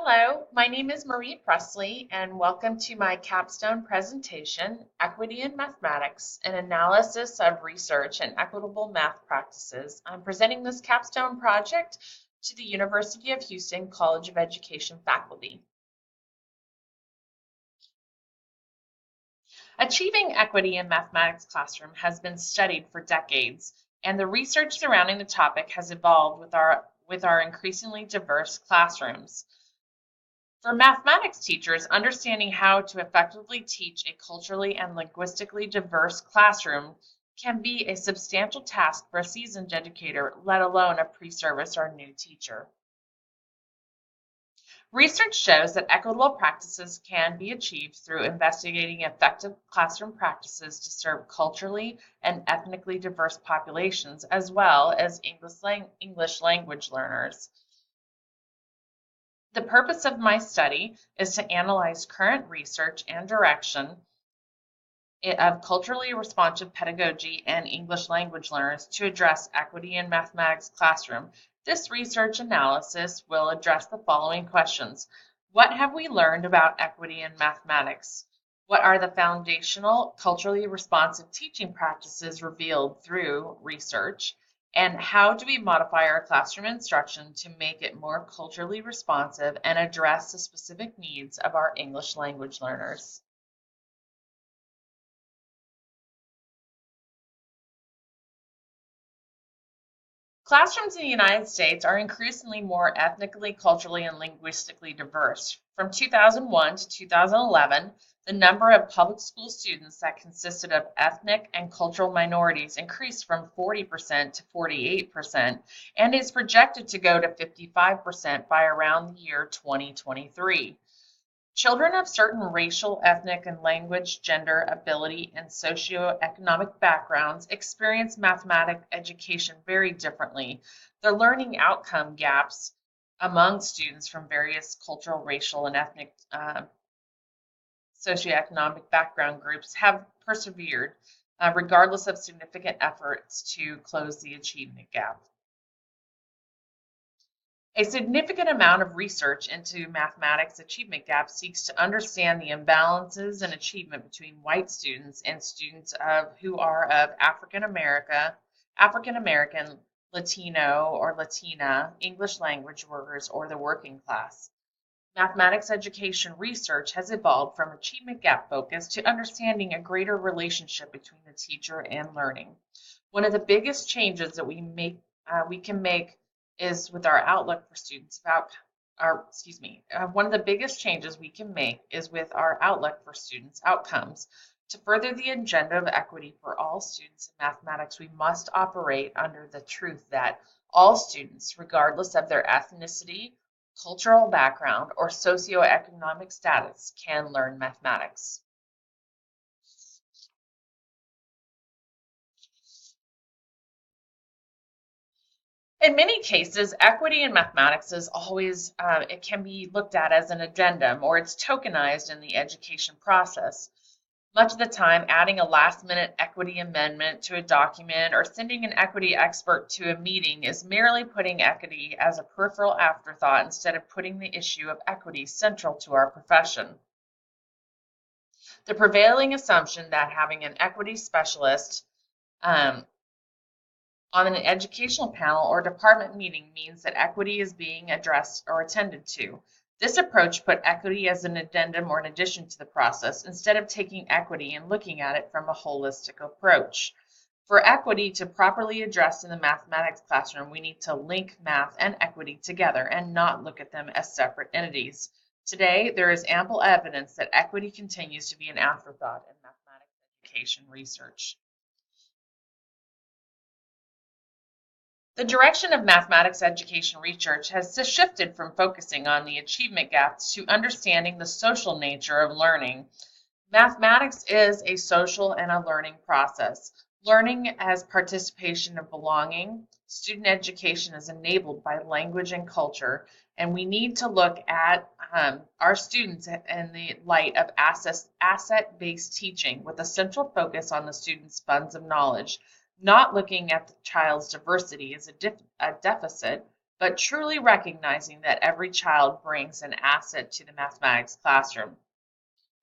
Hello, my name is Marie Presley, and welcome to my capstone presentation, Equity in Mathematics, an analysis of research and equitable math practices. I'm presenting this capstone project to the University of Houston College of Education faculty. Achieving equity in mathematics classroom has been studied for decades, and the research surrounding the topic has evolved with our increasingly diverse classrooms. For mathematics teachers, understanding how to effectively teach a culturally and linguistically diverse classroom can be a substantial task for a seasoned educator, let alone a pre-service or new teacher. Research shows that equitable practices can be achieved through investigating effective classroom practices to serve culturally and ethnically diverse populations, as well as English language learners. The purpose of my study is to analyze current research and direction of culturally responsive pedagogy and English language learners to address equity in mathematics classroom. This research analysis will address the following questions. What have we learned about equity in mathematics? What are the foundational culturally responsive teaching practices revealed through research? And how do we modify our classroom instruction to make it more culturally responsive and address the specific needs of our English language learners? Classrooms in the United States are increasingly more ethnically, culturally, and linguistically diverse. From 2001 to 2011, the number of public school students that consisted of ethnic and cultural minorities increased from 40% to 48% and is projected to go to 55% by around the year 2023. Children of certain racial, ethnic, and language, gender, ability, and socioeconomic backgrounds experience mathematics education very differently. The learning outcome gaps among students from various cultural, racial, and ethnic socioeconomic background groups have persevered, regardless of significant efforts to close the achievement gap. A significant amount of research into mathematics achievement gap seeks to understand the imbalances in achievement between white students and students who are of African American, Latino or Latina, English language workers, or the working class. Mathematics education research has evolved from achievement gap focus to understanding a greater relationship between the teacher and learning. One of the biggest changes that we can make is with our outlook for students about our one of the biggest changes we can make is with our outlook for students outcomes. To further the agenda of equity for all students in mathematics, we must operate under the truth that all students, regardless of their ethnicity, cultural background, or socioeconomic status, can learn mathematics. In many cases, equity in mathematics is always, it can be looked at as an addendum or it's tokenized in the education process. Much of the time, adding a last-minute equity amendment to a document or sending an equity expert to a meeting is merely putting equity as a peripheral afterthought instead of putting the issue of equity central to our profession. The prevailing assumption that having an equity specialist on an educational panel or department meeting means that equity is being addressed or attended to. This approach put equity as an addendum or an addition to the process instead of taking equity and looking at it from a holistic approach. For equity to properly address in the mathematics classroom, we need to link math and equity together and not look at them as separate entities. Today, there is ample evidence that equity continues to be an afterthought in mathematics education research. The direction of mathematics education research has shifted from focusing on the achievement gaps to understanding the social nature of learning. Mathematics is a social and a learning process. Learning as participation of belonging, student education is enabled by language and culture, and we need to look at our students in the light of asset-based teaching with a central focus on the student's funds of knowledge, not looking at the child's diversity as a deficit, but truly recognizing that every child brings an asset to the mathematics classroom.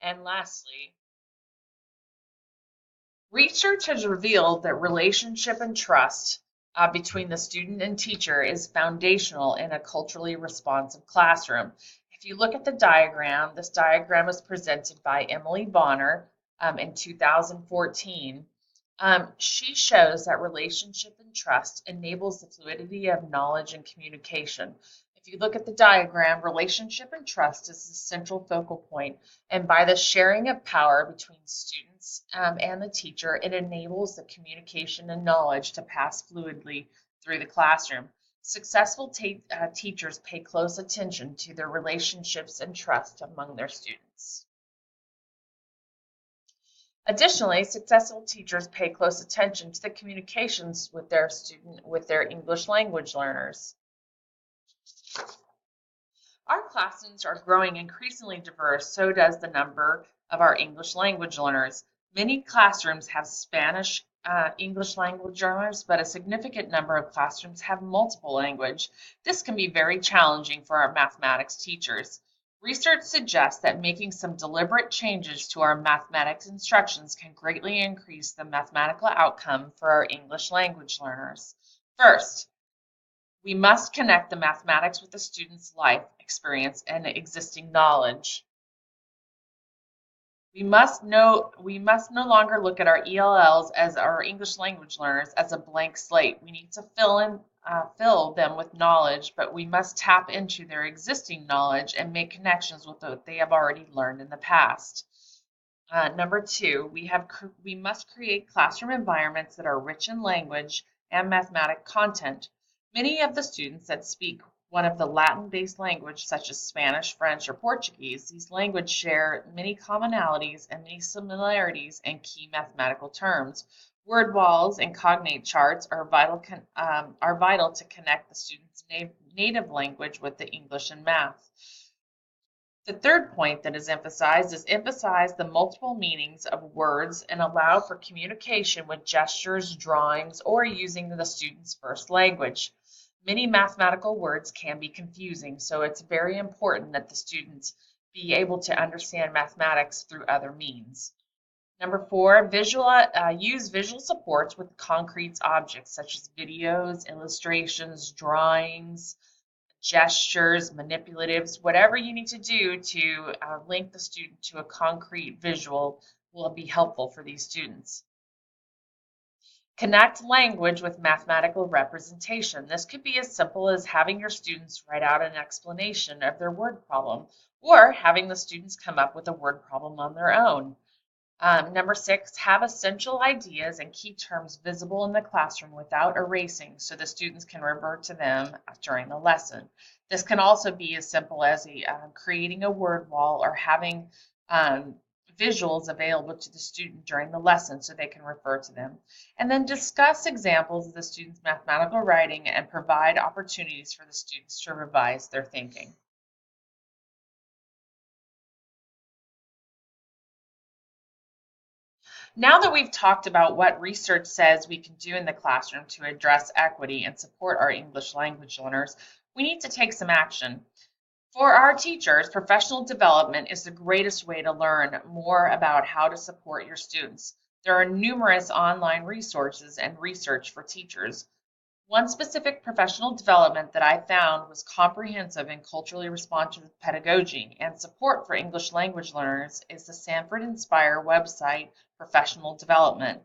And lastly, research has revealed that relationship and trust between the student and teacher is foundational in a culturally responsive classroom. If you look at the diagram, this diagram was presented by Emily Bonner in 2014. She shows that relationship and trust enables the fluidity of knowledge and communication. If you look at the diagram, relationship and trust is the central focal point, and by the sharing of power between students and the teacher, it enables the communication and knowledge to pass fluidly through the classroom. Successful teachers pay close attention to their relationships and trust among their students. Additionally, successful teachers pay close attention to the communications with their English language learners. Our classrooms are growing increasingly diverse, so does the number of our English language learners. Many classrooms have Spanish English language learners, but a significant number of classrooms have multiple language. This can be very challenging for our mathematics teachers. Research suggests that making some deliberate changes to our mathematics instructions can greatly increase the mathematical outcome for our English language learners. First, we must connect the mathematics with the student's life experience and existing knowledge. We must no longer look at our ELLs as our English language learners as a blank slate. We need to fill them with knowledge, but we must tap into their existing knowledge and make connections with what they have already learned in the past. Number two, we must create classroom environments that are rich in language and mathematic content. Many of the students that speak one of the Latin-based language, such as Spanish, French, or Portuguese, these languages share many commonalities and many similarities in key mathematical terms. Word walls and cognate charts are vital to connect the student's native language with the English and math. The third point that is emphasized is emphasize the multiple meanings of words and allow for communication with gestures, drawings, or using the student's first language. Many mathematical words can be confusing, so it's very important that the students be able to understand mathematics through other means. Number four, use visual supports with concrete objects such as videos, illustrations, drawings, gestures, manipulatives, whatever you need to do to link the student to a concrete visual will be helpful for these students. Connect language with mathematical representation. This could be as simple as having your students write out an explanation of their word problem, or having the students come up with a word problem on their own. Number six, have essential ideas and key terms visible in the classroom without erasing so the students can revert to them during the lesson. This can also be as simple as creating a word wall or having visuals available to the student during the lesson so they can refer to them. And then discuss examples of the student's mathematical writing and provide opportunities for the students to revise their thinking. Now that we've talked about what research says we can do in the classroom to address equity and support our English language learners, we need to take some action. For our teachers, professional development is the greatest way to learn more about how to support your students. There are numerous online resources and research for teachers. One specific professional development that I found was comprehensive and culturally responsive pedagogy and support for English language learners is the Sanford Inspire website, Professional Development.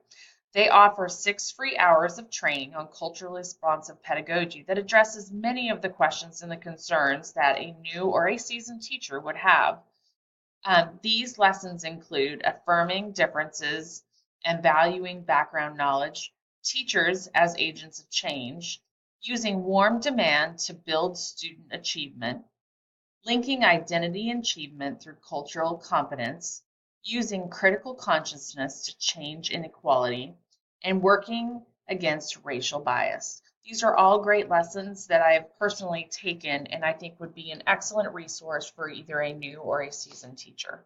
They offer 6 free hours of training on culturally responsive pedagogy that addresses many of the questions and the concerns that a new or a seasoned teacher would have. These lessons include affirming differences and valuing background knowledge, teachers as agents of change, using warm demand to build student achievement, linking identity and achievement through cultural competence, using critical consciousness to change inequality, and working against racial bias. These are all great lessons that I have personally taken and I think would be an excellent resource for either a new or a seasoned teacher.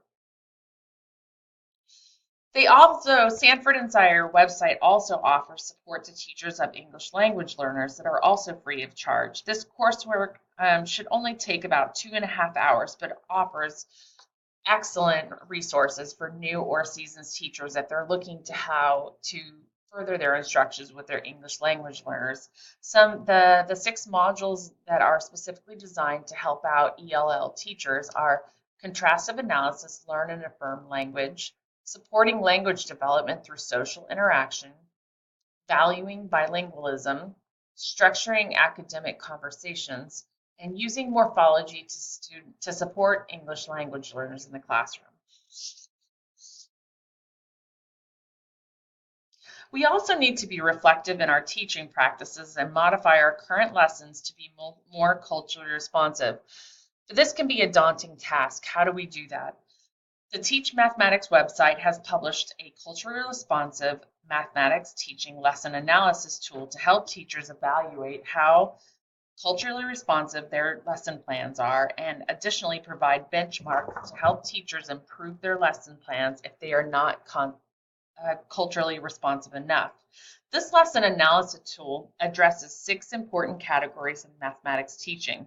Sanford and Sire website also offers support to teachers of English language learners that are also free of charge. This coursework should only take about 2.5 hours, but offers excellent resources for new or seasoned teachers if they're looking to how to further their instructions with their English language learners. The 6 modules that are specifically designed to help out ELL teachers are contrastive analysis, learn and affirm language, supporting language development through social interaction, valuing bilingualism, structuring academic conversations, and using morphology to support English language learners in the classroom. We also need to be reflective in our teaching practices and modify our current lessons to be more culturally responsive. But this can be a daunting task. How do we do that? The Teach Mathematics website has published a culturally responsive mathematics teaching lesson analysis tool to help teachers evaluate how culturally responsive their lesson plans are, and additionally provide benchmarks to help teachers improve their lesson plans if they are not culturally responsive enough. This lesson analysis tool addresses 6 important categories of mathematics teaching.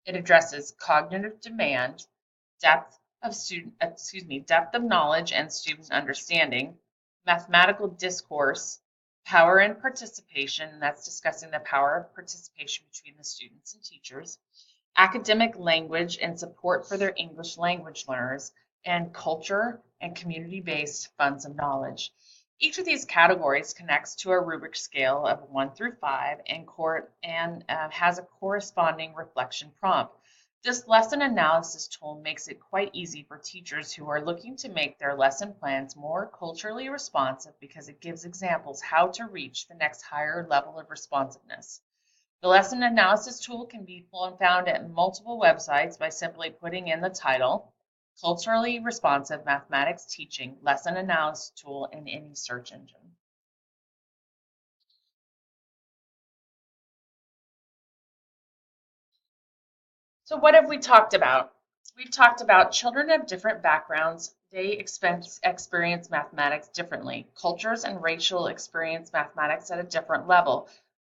It addresses cognitive demand, depth of knowledge and student understanding, mathematical discourse, power and participation, and that's discussing the power of participation between the students and teachers, academic language and support for their English language learners, and culture and community-based funds of knowledge. Each of these categories connects to a rubric scale of 1 through 5 and has a corresponding reflection prompt. This lesson analysis tool makes it quite easy for teachers who are looking to make their lesson plans more culturally responsive because it gives examples how to reach the next higher level of responsiveness. The lesson analysis tool can be found at multiple websites by simply putting in the title, Culturally Responsive Mathematics Teaching Lesson Analysis Tool in any search engine. So what have we talked about? We've talked about children have different backgrounds. They experience mathematics differently. Cultures and racial experience mathematics at a different level.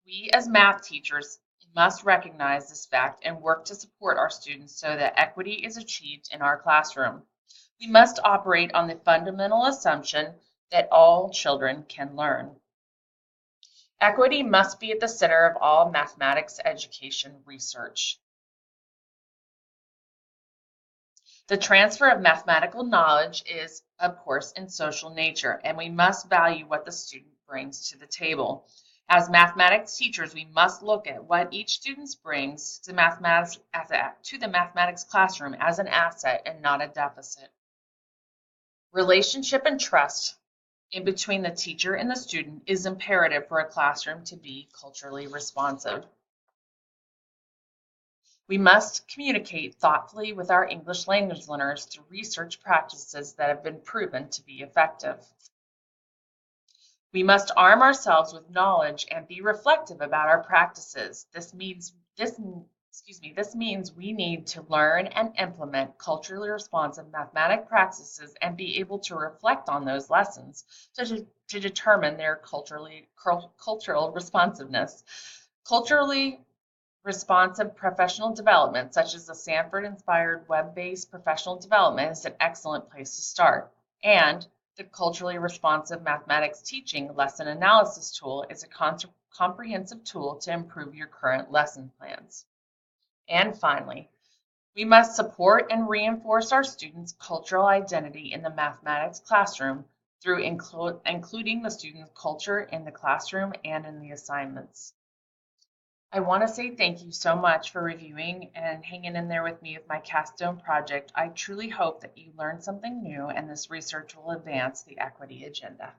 We as math teachers must recognize this fact and work to support our students so that equity is achieved in our classroom. We must operate on the fundamental assumption that all children can learn. Equity must be at the center of all mathematics education research. The transfer of mathematical knowledge is, of course, in social nature, and we must value what the student brings to the table. As mathematics teachers, we must look at what each student brings to the mathematics classroom as an asset and not a deficit. Relationship and trust in between the teacher and the student is imperative for a classroom to be culturally responsive. We must communicate thoughtfully with our English language learners through research practices that have been proven to be effective. We must arm ourselves with knowledge and be reflective about our practices. This means we need to learn and implement culturally responsive mathematic practices and be able to reflect on those lessons to determine their cultural responsiveness. Culturally responsive professional development, such as the Sanford-inspired web-based professional development, is an excellent place to start. And the culturally responsive mathematics teaching lesson analysis tool is a comprehensive tool to improve your current lesson plans. And finally, we must support and reinforce our students' cultural identity in the mathematics classroom through including the student's culture in the classroom and in the assignments. I want to say thank you so much for reviewing and hanging in there with me with my Capstone project. I truly hope that you learned something new and this research will advance the equity agenda.